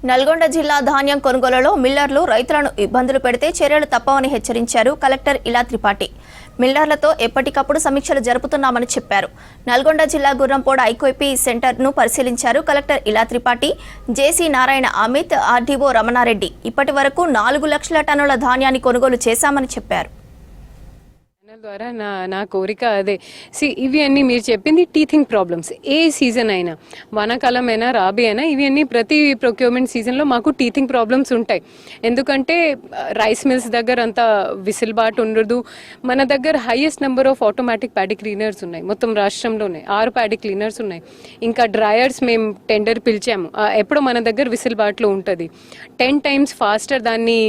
నల్గొండ జిల్లా ధాన్యం కొనుగోలులో మిల్లర్లు రైతులను ఇబ్బందులు పెడితే చర్యలు తప్పవని హెచ్చరించారు కలెక్టర్ ఇలా త్రిపాఠి. మిల్లర్లతో ఎప్పటికప్పుడు సమీక్షలు జరుపుతున్నామని చెప్పారు. నల్గొండ జిల్లా గుర్రంపోడ ఐకోపీ సెంటర్ను పరిశీలించారు కలెక్టర్ ఇలా త్రిపాఠి. జేసీ నారాయణ అమిత్, ఆర్డీఓ రమణారెడ్డి ఇప్పటి వరకు 4 లక్షల టన్నుల ధాన్యాన్ని కొనుగోలు చేశామని చెప్పారు. ద్వారా నా కోరిక అదే. ఇవి అన్నీ మీరు చెప్పింది టీథింగ్ ప్రాబ్లమ్స్. ఏ సీజన్ అయినా, వానాకాలం అయినా, రాబీ అయినా, ఇవి అన్నీ ప్రతి ప్రొక్యూర్మెంట్ సీజన్లో మాకు టీథింగ్ ప్రాబ్లమ్స్ ఉంటాయి. ఎందుకంటే రైస్ మిల్స్ దగ్గర అంత విసిల్బాటు ఉండదు. మన దగ్గర highest number of automatic paddy cleaners ఉన్నాయి మొత్తం రాష్ట్రంలోనే. 6 ప్యాడీ క్లీనర్స్ ఉన్నాయి. ఇంకా డ్రయర్స్ మేము టెండర్ పిలిచాము. ఎప్పుడో మన దగ్గర విసిల్బాట్లో ఉంటుంది. 10 times ఫాస్టర్ దాన్ని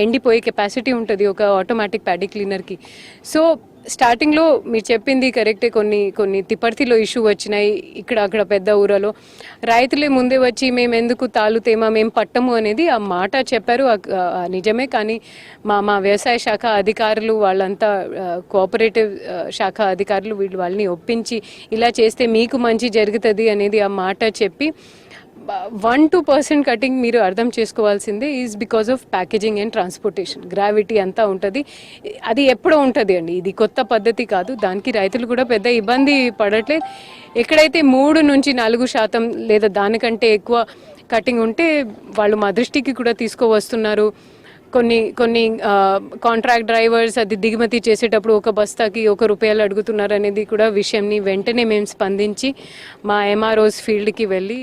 ఎండిపోయే కెపాసిటీ ఉంటుంది ఒక ఆటోమేటిక్ ప్యాడీ క్లీనర్కి. సో స్టార్టింగ్లో మీరు చెప్పింది కరెక్టే. కొన్ని తిప్పర్తిలో ఇష్యూ వచ్చినాయి. ఇక్కడ అక్కడ పెద్ద ఊరలో రైతులే ముందే వచ్చి మేము ఎందుకు తాలుతేమా మేము పట్టము అనేది ఆ మాట చెప్పారు. నిజమే. కానీ మా వ్యవసాయ శాఖ అధికారులు వాళ్ళంతా కోఆపరేటివ్ శాఖ అధికారులు వాళ్ళని ఒప్పించి ఇలా చేస్తే మీకు మంచి జరుగుతుంది అనేది ఆ మాట చెప్పి 1-2% కటింగ్ మీరు అర్థం చేసుకోవాల్సిందే. Is because of packaging and transportation. Gravity అంతా ఉంటుంది. అది ఎప్పుడో ఉంటుంది అండి. ఇది కొత్త పద్ధతి కాదు. దానికి రైతులు కూడా పెద్ద ఇబ్బంది పడట్లేదు. ఎక్కడైతే 3-4% లేదా దానికంటే ఎక్కువ కటింగ్ ఉంటే వాళ్ళు మా దృష్టికి కూడా తీసుకువస్తున్నారు. కొన్ని కాంట్రాక్ట్ డ్రైవర్స్ అది దిగుమతి చేసేటప్పుడు ఒక బస్తాకి ₹1 అడుగుతున్నారు అనేది కూడా విషయంని వెంటనే మేము స్పందించి మా ఎంఆర్ఓస్ ఫీల్డ్కి వెళ్ళి